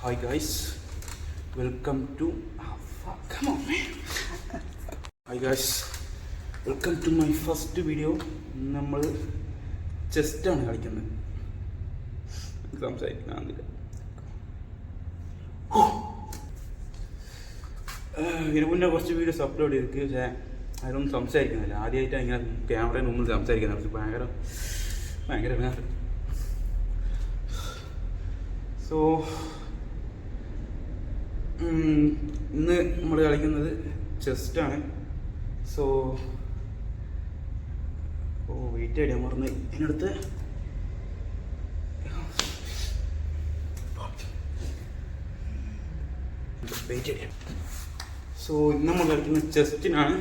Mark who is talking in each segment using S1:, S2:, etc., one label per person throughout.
S1: Hi guys, welcome to come on man. Hi guys, welcome to my first video. നമ്മൾ ചെസ്റ്റാണ് കളിക്കുന്നത്. സംസാരിക്കുന്നില്ല. ഇതിന് മുന്നേ കുറച്ച് വീഡിയോസ് അപ്ലോഡ് ചെയ്തിട്ട് പക്ഷേ അതിലൊന്നും സംസാരിക്കുന്നില്ല. ആദ്യമായിട്ടാണ് ഇങ്ങനെ ക്യാമറയുടെ മുമ്പിൽ സംസാരിക്കുന്നത്. ഭയങ്കര സോ ഇന്ന് നമ്മൾ കളിക്കുന്നത് ചെസ്റ്റാണ്. സോ വെയിറ്റ് ചെയ്യാൻ മറന്ന് അതിനടുത്ത് വെയിറ്റ് ചെയ്യാം. സോ ഇന്ന് നമ്മൾ കളിക്കുന്നത് ചെസ്റ്റിനാണ്.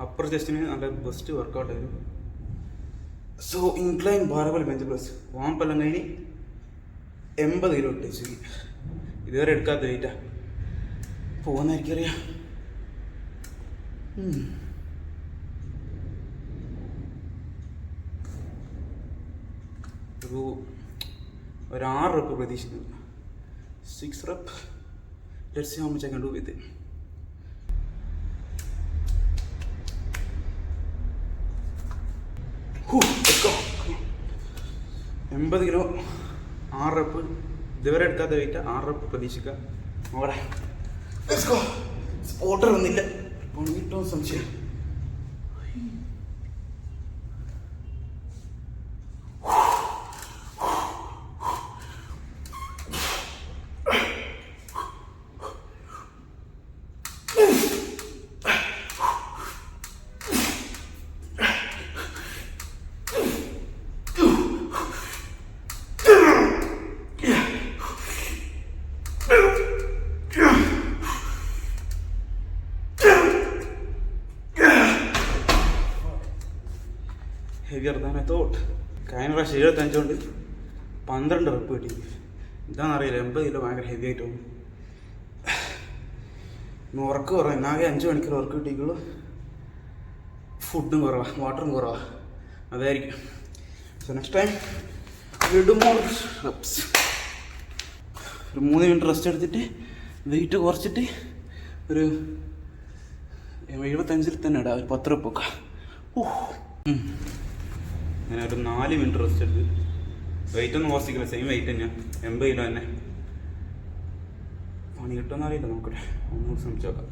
S1: അപ്പർ ചെസ്റ്റിന് നല്ല ബെസ്റ്റ് വർക്കൗട്ട് ആയിരുന്നു. So incline barbell bench press വാമ്പെല്ലാം കഴിഞ്ഞ് 80 കിലോ ടച്ച് ഇതുവരെ എടുക്കാത്ത വെയിറ്റാ. പോകുന്നതായിരിക്കറിയാം. ഒരു 6 റെപ്പ് പ്രതീക്ഷിക്കുന്നു. 6 rep. Let's see how much I can do with it. let's go. 80 kilo 6 rep ഇതുവരെ എടുക്കാത്ത വെയിറ്റ്. 6 റെപ്പ് പ്രതീക്ഷിക്കുക. നോക്കട്ടെ. Let's go. സ്പോട്ടർ ഒന്നില്ല. കിട്ടോ സംശയം. Heavier than I thought. കഴിഞ്ഞ പ്രാവശ്യം 75 കൊണ്ട് 12 റെപ്പ് കിട്ടി. എന്താണെന്നറിയില്ല, 80 കിലോ ഭയങ്കര ഹെവി ആയിട്ട് തോന്നി. ഉറക്ക് കുറവാണ്. എന്നാകെ 5 മണിക്കൂർ ഉറക്ക് കിട്ടിക്കുള്ളൂ. ഫുഡും കുറവാണ്, വാട്ടറും കുറവാണ്. അതായിരിക്കും. So next time will more reps. ഒരു 3 മിനിറ്റ് റെസ്റ്റ് എടുത്തിട്ട് വെയിറ്റ് കുറച്ചിട്ട് ഒരു 75 തന്നെ ഇടാം. ഒരു 10 റെപ്പ് വെക്കാം. ഞാൻ ഒരു 4 മിനിറ്റ് റെസ്റ്റ് എടുത്ത് വെയിറ്റ് ഒന്നും കുറച്ചിക്കില്ല. സെയിം വെയിറ്റ് തന്നെയാണ്. 80 കിലോ തന്നെ. പണി കിട്ടുമെന്ന് അറിയില്ല. നോക്കട്ടെ, ഒന്നുകൂടി ശ്രമിച്ചു നോക്കാം.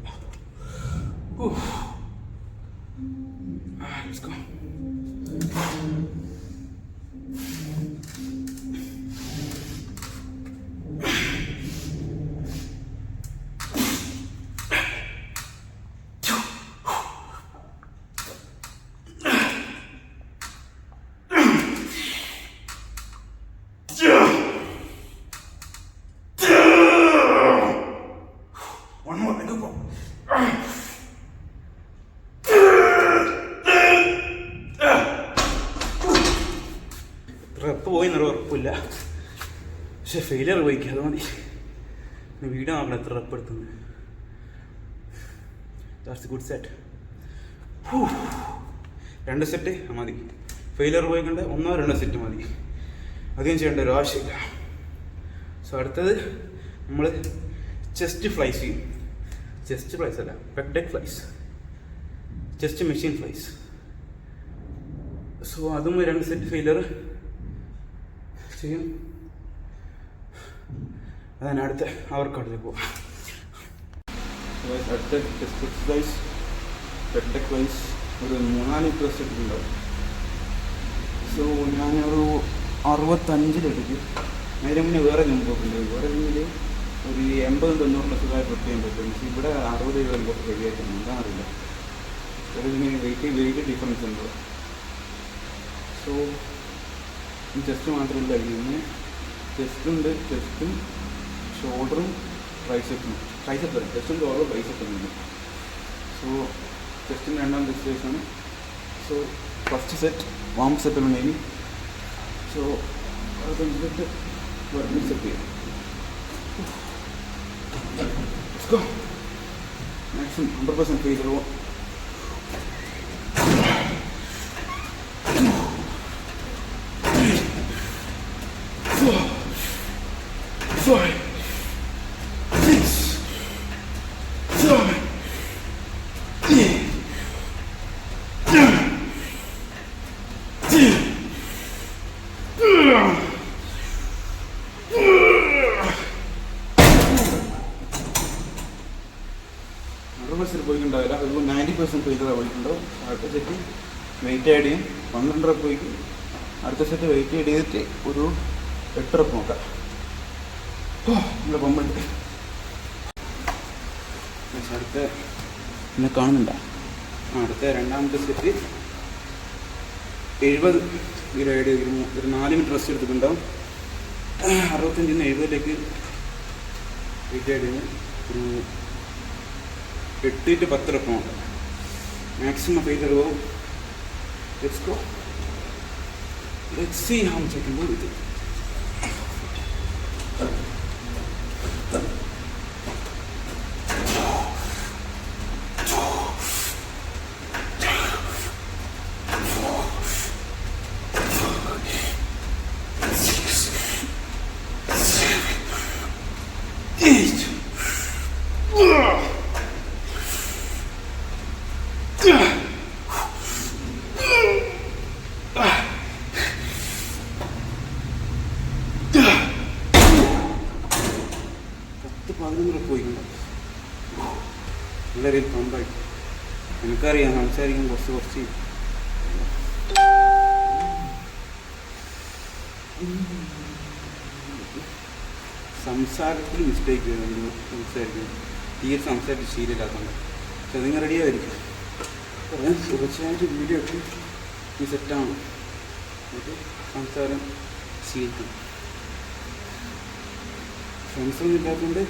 S1: റെപ്പ് പോയി എന്നൊരു ഉറപ്പില്ല. പക്ഷെ ഫെയിലിയർ പോയിക്കുക. അത് മതി. വീഡിയോ നോക്കണം എത്ര റെപ്പ് എടുത്തുന്നത്. That's good set. 2 സെറ്റ് മതി. ഫെയിലിയർ പോയിക്കൊണ്ട് 1-2 സെറ്റ് മതി. അധികം ചെയ്യേണ്ട ഒരു ആവശ്യമില്ല. സോ അടുത്തത് നമ്മൾ ചെസ്റ്റ് ഫ്ലൈസ് ചെയ്യും. ചെസ്റ്റ് ഫ്ലൈസ് അല്ല, pec deck flies, chest machine flies. So അതും 2 സെറ്റ് ഫെയിലിയർ ചെയ്യും. അതാണ് അടുത്ത വർക്കൗട്ടിലേക്ക് പോകാം. അടുത്ത ചെസ്റ്റ് ഫ്ലൈസ് പെക്ടെക് ഫ്ലൈസ് ഒരു 3-4 സെറ്റ് എടുക്കുന്നുണ്ടാവും. സോ ഞാനൊരു 65 അതിന് മുന്നേ വേറെ ജിം പോയിട്ടുണ്ട്. വേറെ ജിമ്മിൽ ഒരു 80-90 സുഖമായി പ്രിപ്പയർ ചെയ്യാൻ പറ്റും. പക്ഷേ ഇവിടെ 60 രൂപ കുറച്ച് ഹെവി ആയിട്ടാണ്. എന്താണെന്നറിയില്ല. വേറെ ജിമ്മിന് വെയിറ്റ് ഡിഫറൻസ് ഉണ്ട്. സോ ഈ ചെസ്റ്റ് മാത്രമല്ല, ഇതിന് ചെസ്റ്റുണ്ട്. ചെസ്റ്റും ഷോൾഡറും ട്രൈസെപ്പും. ട്രൈസെപ്പ് വരും. ചെസ്റ്റും ഷോൾഡറും ട്രൈസെപ്പും ഉണ്ട്. സോ ചെസ്റ്റിന് 2ാം എക്സസൈസാണ്. So first set warm set ഉണ്ടെങ്കിൽ സോ അത് കഴിഞ്ഞിട്ട് വർക്കിംഗ് സെറ്റ് ചെയ്യാം. മാക്സിമം 100% ഫെയിലിയർ പോകാം. 5, 100% പോയിട്ടുണ്ടാവില്ല, ഒരു 90% ഫെയിലറാണ് പോയിട്ടുണ്ടാവും. അടുത്ത സെറ്റ് വെയിറ്റ് ആഡ് ചെയ്യും, 12 റെപ്പ് പോയിക്കും. അടുത്ത സെറ്റ് വെയിറ്റ് ആഡ് ചെയ്തിട്ട് ഒരു 8 റെപ്പ് നോക്കാം. ഇവിടെ പമ്പുണ്ട്. അടുത്ത എന്നെ കാണുന്നുണ്ടോ? അടുത്ത രണ്ടാമത്തെ സെറ്റ് 70 കിലോ ആഡ് ചെയ്തിരുന്നു. ഒരു 4 മിനിറ്റ് റെസ്റ്റ് എടുത്തിട്ടുണ്ടാവും. 65 നിന്ന് 70ലേക്ക് വെയിറ്റ് ആഡ് ചെയ്യുന്നു. ഒരു 8 to 10 റെപ്പ് നോക്കാം. മാക്സിമം ഫെയിലർ പോകും. Let's go. Let's see how much I can do with it. വളരെ പമ്പായി. എനിക്കറിയാം സംസാരിക്കാൻ കുറച്ച് സംസാരത്തിൽ മിസ്റ്റേക്ക് വരുന്നു. സംസാരിക്കുന്നു തീരെ സംസാരിച്ച് ശീലമില്ലാത്തതുകൊണ്ട്. പക്ഷെ അതിങ്ങനെ റെഡിയായിരിക്കും. തീർച്ചയായിട്ടും വീഡിയോ ഒക്കെ ഈ സെറ്റാണ്. സംസാരം ശീലിക്കും. ഫ്രണ്ട്സൊന്നും ഇല്ലാത്തതുകൊണ്ട്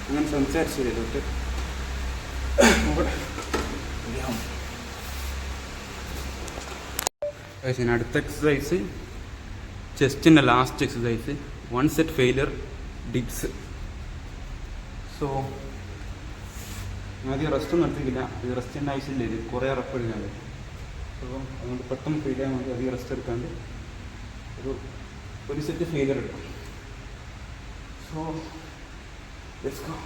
S1: അങ്ങനെ സംസാരിച്ചില്ല. ഡോക്ടർ അടുത്ത എക്സസൈസ് ചെസ്റ്റിൻ്റെ last exercise 1 set failure dips. So ആദ്യം റെസ്റ്റ് ഒന്നും എടുത്തിട്ടില്ല. ഇത് റെസ്റ്റിൻ്റെ ആവശ്യമില്ല. ഇത് കുറേ റെപ്പ് എടുക്കാണ്ട്. സോ അതുകൊണ്ട് പെട്ടെന്ന് ഫെയിൽ ചെയ്യാൻ വേണ്ടി അധികം റെസ്റ്റ് എടുക്കാണ്ട് ഒരു സെറ്റ് ഫെയിലർ എടുക്കും. So let's go.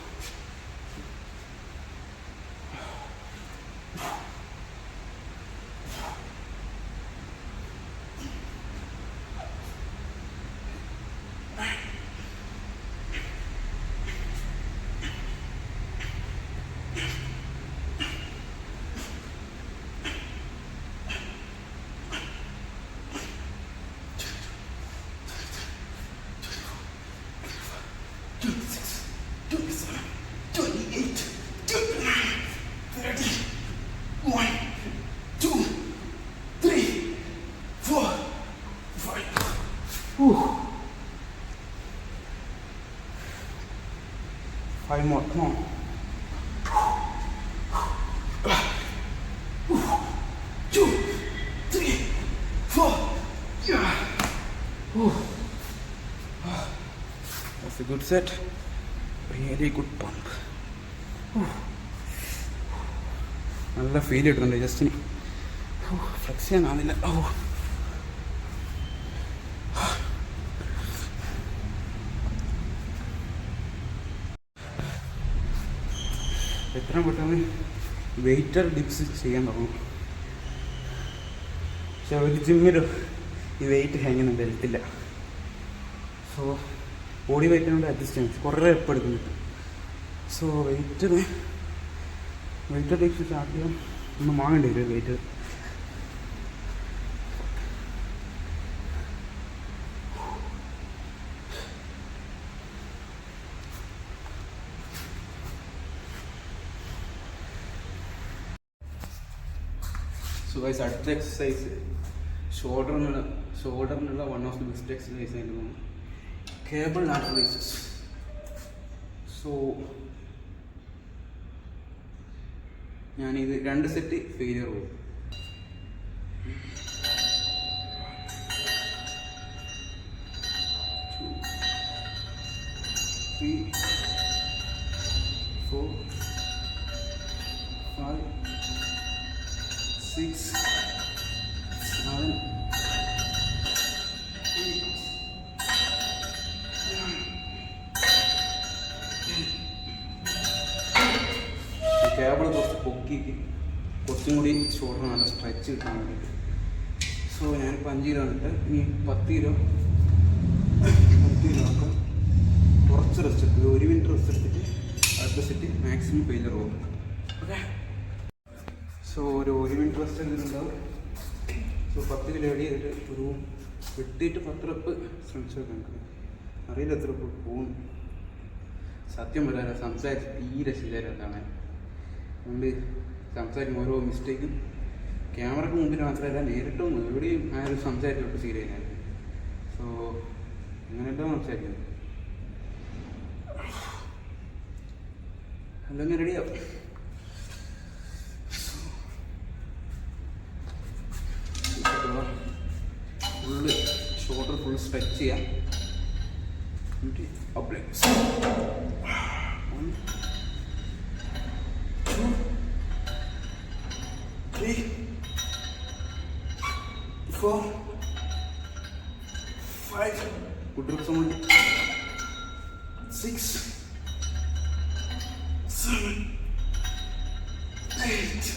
S1: Five more, come on. Two, three, four. That's a good set. Really good pump. നല്ല ഫീൽ കിട്ടുന്നുണ്ട് ജസ്റ്റിന്. ഫ്ലെക്സ് ചെയ്യാനാവില്ല. എത്രയും പെട്ടെന്ന് വെയിറ്റർ ഡിപ്സ് ചെയ്യാൻ തുടങ്ങും. പക്ഷെ ഒരു ജിമ്മിലും ഈ വെയിറ്റ് ഹാങ്ങിങ് വരത്തില്ല. സോ ബോഡി വെയിറ്റിനോട് അഡ്ജസ്റ്റ് ചെയ്യാം. കുറേ എപ്പം എടുക്കുന്നുണ്ട്. സോ വെയിറ്റർ ഡിപ്സ് സ്റ്റാർട്ട് ചെയ്യാൻ ഒന്ന് വാങ്ങേണ്ടി വരും. വെയിറ്റ് അടുത്ത എക്സസൈസ് ഷോൾഡറിനുള്ള one of the best exercise ആയിട്ട് തോന്നുന്നു കേബിൾ ലാറ്ററൽ റൈസസ്. സോ ഞാനിത് 2 സെറ്റ് ഫെയിലിയർ പോകും. 2, 3, 4, 5, 6, 7, 8, 9. കേബിൾ കുറച്ച് പൊക്കിയിട്ട് കുറച്ചും കൂടി ഷോൾഡർ നല്ല സ്ട്രെച്ച് കിട്ടാൻ വേണ്ടിയിട്ട്. സോ ഞാനിപ്പോൾ 5 കിലോ ഇട്ട് ഇനി 10 കിലോ ആക്കാം. കുറച്ച് റെസ്റ്റ് എടുത്ത് 1 മിനിറ്റ് റെസ്റ്റ് എടുത്തിട്ട് അടുത്ത സെറ്റ് മാക്സിമം ഫെയിലർ പോകും. ഓക്കെ. സോ ഒരു 1 മിനിറ്റ് റെസ്റ്റ് എടുത്തിട്ടുണ്ടാവും. സോ 10 കിലോ അടി ചെയ്തിട്ട് ഒരു വെട്ടിയിട്ട് 10 റെപ്പ് ശ്രമിച്ചു നോക്കാം. അറിയില്ല എത്ര പോകും. സത്യം പറയാൻ സംസാരിച്ച് തീരെ ശരിയായിട്ടാണ്. അതുകൊണ്ട് സംസാരിക്കും ഓരോ മിസ്റ്റേക്കും ക്യാമറയ്ക്ക് മുമ്പിൽ മാത്രമല്ല നേരിട്ടും എവിടെയും ആരും സംസാരിച്ചോട്ട് ശരിയായി. സോ അങ്ങനെയല്ലോ സംസാരിക്കുന്നത്. അല്ലെങ്കിൽ റെഡിയാവും. ഫുള്ള് ഷോൾഡർ ഫുൾ സ്ട്രെച്ച് ചെയ്യാം. Apply 1 2 3 4 5 good reps only 6 7 8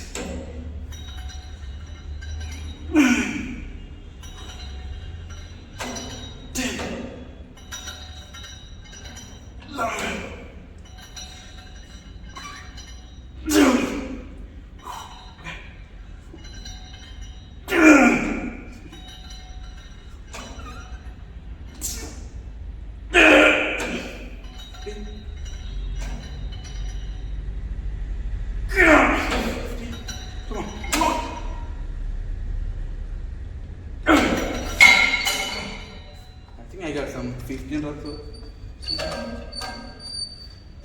S1: I got some 15 reps.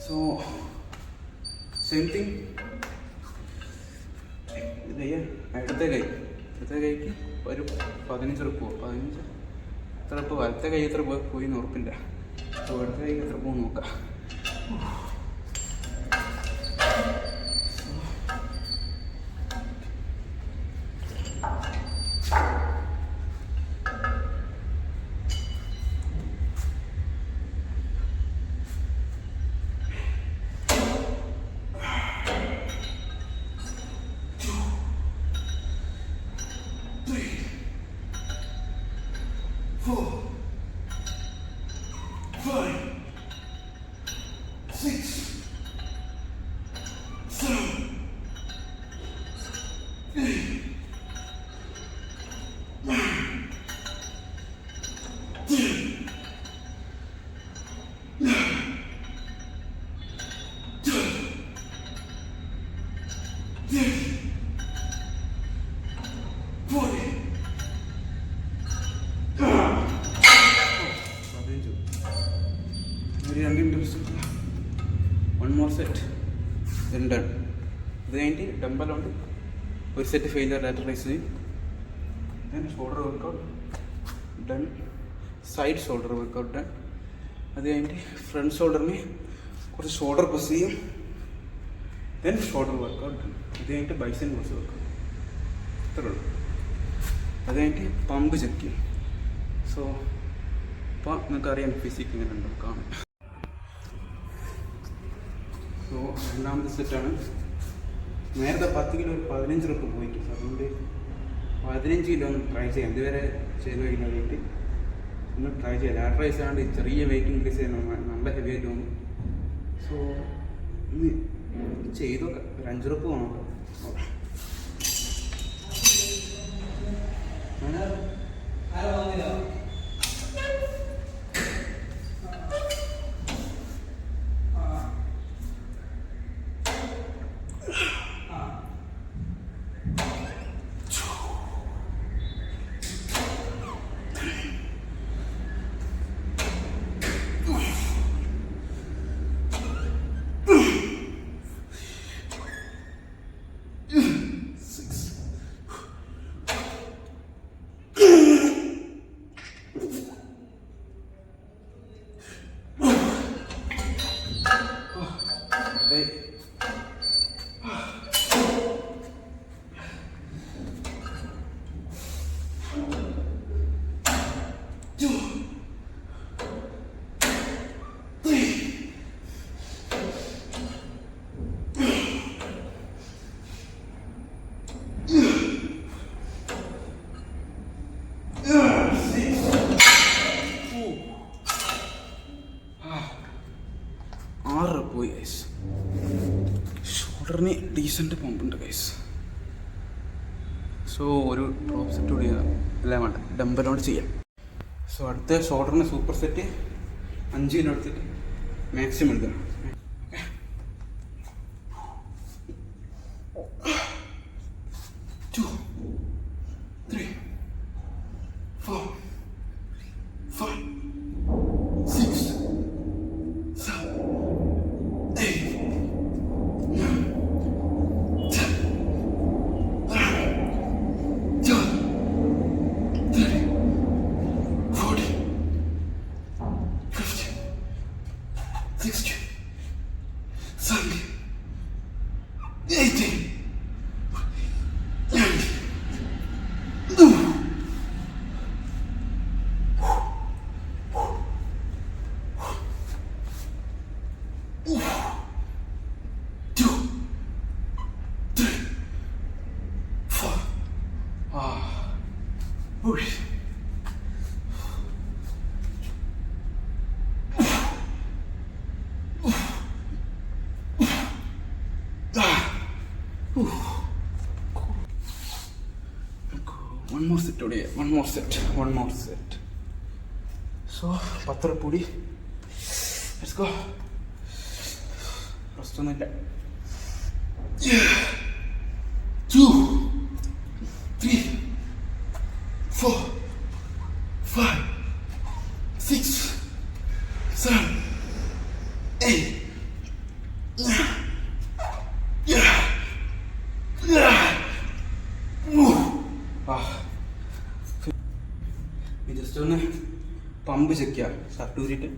S1: So same thing. അടുത്ത കൈക്ക് ഒരു 15 റെപ്പ് പോകും. 15 എത്ര റെപ്പ് വലത്തെ കൈ എത്ര പോയി എന്ന് ഉറപ്പില്ല. സോ അടുത്ത കൈക്ക് എത്ര പോകും നോക്കാം. One more set, then done. അത് കഴിഞ്ഞിട്ട് ഡംബൽ ഉണ്ട് ഒരു സെറ്റ് ഫെയിലിയർ ലാറ്ററൈസ് ചെയ്യും. Then shoulder workout done. Side shoulder workout done. അത് കഴിഞ്ഞിട്ട് ഫ്രണ്ട് ഷോൾഡറിന് കുറച്ച് ഷോൾഡർ പ്രസ് ചെയ്യും. Then shoulder workout done. അത് കഴിഞ്ഞിട്ട് ബൈസെൻ കുറച്ച് വർക്കൗട്ട്. ഇത്രേ ഉള്ളൂ. അത് കഴിഞ്ഞിട്ട് പമ്പ് ചെക്ക് ചെയ്യും. സോ അപ്പോൾ നിങ്ങൾക്കറിയാം ഫിസിക് ഇങ്ങനെ ഉണ്ടോ കാണാം. സോ രണ്ടാമത്തെ സെറ്റാണ്. നേരത്തെ 10 കിലോ 15 റെപ്പ് പോയിട്ട്, അതുകൊണ്ട് 15 കിലോ ഒന്ന് ട്രൈ ചെയ്യാം. ഇതുവരെ ചെയ്ത് കഴിഞ്ഞ വെയിറ്റ് ഒന്ന് ട്രൈ ചെയ്യാം. ലാറ്ററൈസ് ആയതുകൊണ്ട് ചെറിയ വെയിറ്റ് ഇൻക്രീസ് ചെയ്യാൻ നല്ല ഹെവി ആയിട്ട് തോന്നും. സോ ഇന്ന് ചെയ്തു ഒരു 5 റെപ്പ് വേണം. ഷോൾഡറിന് ഡീസൻറ്റ് പമ്പുണ്ട് ഗൈസ്. സോ ഒരു ഡ്രോപ്പ് സെറ്റ് കൂടി എല്ലാം വേണ്ട ഡംബലോട് ചെയ്യാം. സോ അടുത്ത ഷോൾഡറിന് സൂപ്പർ സെറ്റ് 5 കിലോ എടുത്തിട്ട് മാക്സിമം എടുക്കണം. One more set today. One more set. So, പത്രപ്പൊടി. Let's go. പ്രശ്നമൊന്നുമില്ല. 2, 3, 4, 5, 6, 7, 8. ജസ്റ്റ് ഒന്ന് പമ്പ് ചെക്ക് ചെയ്യാം. ഷർട്ട് ഊരിയിട്ട്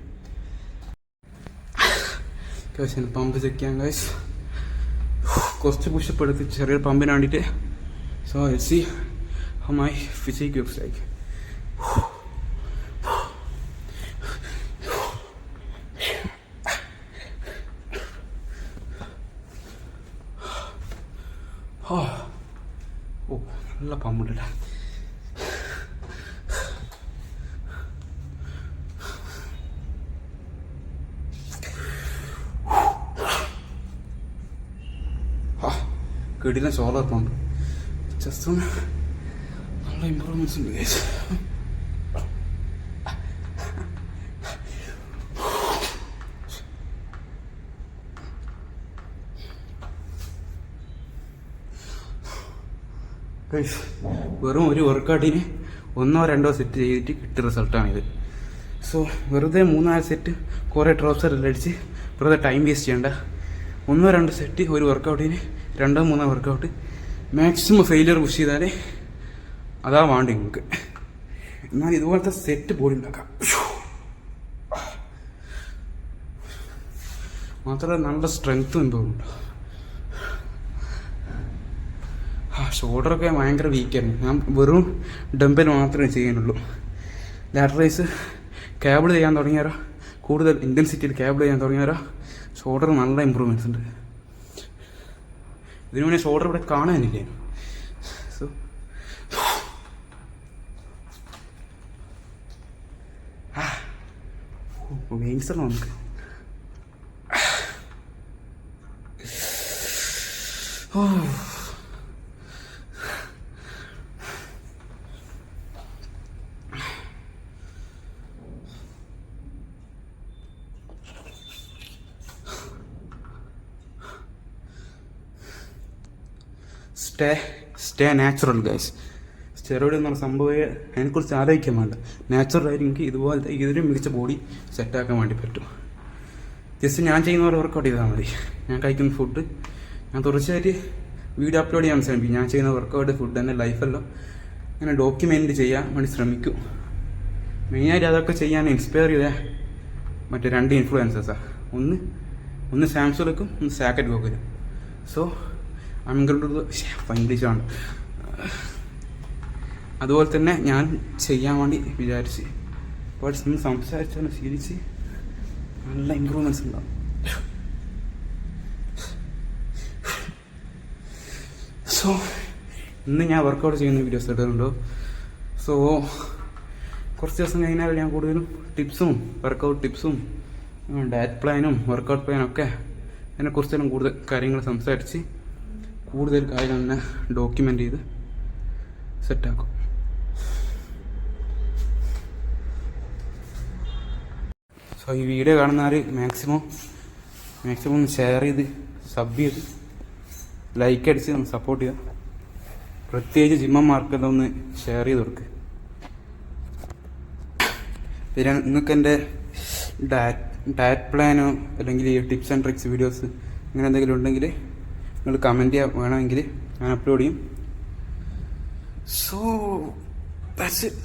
S1: പമ്പ് ചെക്ക് ചെയ്യാം ഗൈസ്. കുറച്ച് പുഷപ്പ് എടുത്ത് ചെറിയൊരു പമ്പിന് വേണ്ടിയിട്ട്. So see how my physique looks like. ഓ നല്ല പമ്പുണ്ടല്ലേ. കിടിലൻ സോളർ പമ്പ്. ജസ്റ്റ് ഒന്ന് നല്ല ഇമ്പ്രൂവ്മെന്റ്സ് ഉണ്ട് ഗൈസ്. ഗൈസ് വെറും ഒരു വർക്കൗട്ടിന് 1 or 2 സെറ്റ് ചെയ്തിട്ട് കിട്ടിയ റിസൾട്ടാണിത്. സോ വെറുതെ 3-4 സെറ്റ് കുറേ ട്രൗസറെല്ലാം അടിച്ച് വെറുതെ ടൈം വേസ്റ്റ് ചെയ്യേണ്ട. 1 or 2 സെറ്റ് ഒരു വർക്കൗട്ടിന് 2-3 വർക്കൗട്ട് മാക്സിമം ഫെയിലിയർ പുഷ് ചെയ്താലേ അതാ വേണ്ട നിങ്ങൾക്ക്. എന്നാൽ ഇതുപോലത്തെ സെറ്റ് ബോഡി ഉണ്ടാക്കാം. മാത്രമല്ല നല്ല സ്ട്രെങ്ത്തും ഇമ്പ്രൂവ് ഉണ്ട്. ഷോൾഡറൊക്കെ ഭയങ്കര വീക്കായിരുന്നു. ഞാൻ വെറും ഡംബൽ മാത്രമേ ചെയ്യാനുള്ളൂ. ലാറ്റർ റൈസ് ക്യാബിൾ ചെയ്യാൻ തുടങ്ങിയാലോ, കൂടുതൽ ഇൻറ്റൻസിറ്റിയിൽ ക്യാബിൾ ചെയ്യാൻ തുടങ്ങിയാലോ ഷോൾഡർ നല്ല ഇമ്പ്രൂവ്മെൻറ്റ്സ് ഉണ്ട്. ഇതിനു മുന്നേ ഷോൾഡർ ഇവിടെ കാണാനില്ലേ. സോ വെയിൻസർ നമുക്ക് സ്റ്റേ നാച്ചുറൽ ഗൈസ്. സ്റ്റെറോയിഡ് എന്ന് പറഞ്ഞ സംഭവം അതിനെക്കുറിച്ച് ആലോചിക്കാൻ വേണ്ട. നാച്ചുറലായിരിക്കും ഇതുപോലത്തെ ഇതിലും മികച്ച ബോഡി സെറ്റാക്കാൻ വേണ്ടി പറ്റും. ജസ്റ്റ് ഞാൻ ചെയ്യുന്ന പോലെ വർക്കൗട്ട് ചെയ്താൽ മതി. ഞാൻ കഴിക്കുന്ന ഫുഡ് ഞാൻ തുടർച്ചയായിട്ട് വീഡിയോ അപ്ലോഡ് ചെയ്യാൻ ശ്രമിക്കും. ഞാൻ ചെയ്യുന്ന വർക്കൗട്ട് ഫുഡ് തന്നെ ലൈഫെല്ലാം അങ്ങനെ ഡോക്യുമെൻ്റ് ചെയ്യാൻ വേണ്ടി ശ്രമിക്കും. മെയിനായിട്ട് അതൊക്കെ ചെയ്യാൻ ഇൻസ്പയർ ചെയ്ത മറ്റേ 2 ഇൻഫ്ലുവൻസേഴ്സാണ്. ഒന്ന് സാംസോലക്കും ഒന്ന് സാക്കറ്റ് ഗോകുലും. സോ ഇംഗ്ലീഷാണ്. അതുപോലെ തന്നെ ഞാൻ ചെയ്യാൻ വേണ്ടി വിചാരിച്ച് പേഴ്സണൽ സംസാരിച്ചാൽ ശീലിച്ച് നല്ല ഇമ്പ്രൂവ്മെൻറ്റ്സ് ഉണ്ടാവും. സോ ഇന്ന് ഞാൻ വർക്കൗട്ട് ചെയ്യുന്ന വീഡിയോസ് ഇടുന്നുണ്ടോ. സോ കുറച്ച് ദിവസം കഴിഞ്ഞാൽ ഞാൻ കൂടുതലും ടിപ്സും വർക്കൗട്ട് ടിപ്സും ഡയറ്റ് പ്ലാനും വർക്കൗട്ട് പ്ലാനും ഒക്കെ അതിനെക്കുറിച്ചെല്ലാം കൂടുതൽ കാര്യങ്ങൾ സംസാരിച്ച് കൂടുതൽ കാര്യങ്ങൾ തന്നെ ഡോക്യുമെൻ്റ് ചെയ്ത് സെറ്റാക്കും. സോ ഈ വീഡിയോ കാണുന്നവർ മാക്സിമം ഒന്ന് ഷെയർ ചെയ്ത് സബ് ചെയ്ത് ലൈക്ക് അടിച്ച് ഒന്ന് സപ്പോർട്ട് ചെയ്യുക. പ്രത്യേകിച്ച് ജിമ്മന്മാർക്കെല്ലാം ഒന്ന് ഷെയർ ചെയ്ത് കൊടുക്കുക. പിന്നെ നിങ്ങൾക്ക് എൻ്റെ ഡയറ്റ് പ്ലാനോ അല്ലെങ്കിൽ ടിപ്സ് ആൻഡ് ട്രിക്സ് വീഡിയോസ് അങ്ങനെ എന്തെങ്കിലും ഉണ്ടെങ്കിൽ നിങ്ങൾ കമൻറ്റ് ചെയ്യാൻ വേണമെങ്കിൽ ഞാൻ അപ്ലോഡ് ചെയ്യും. So that's it.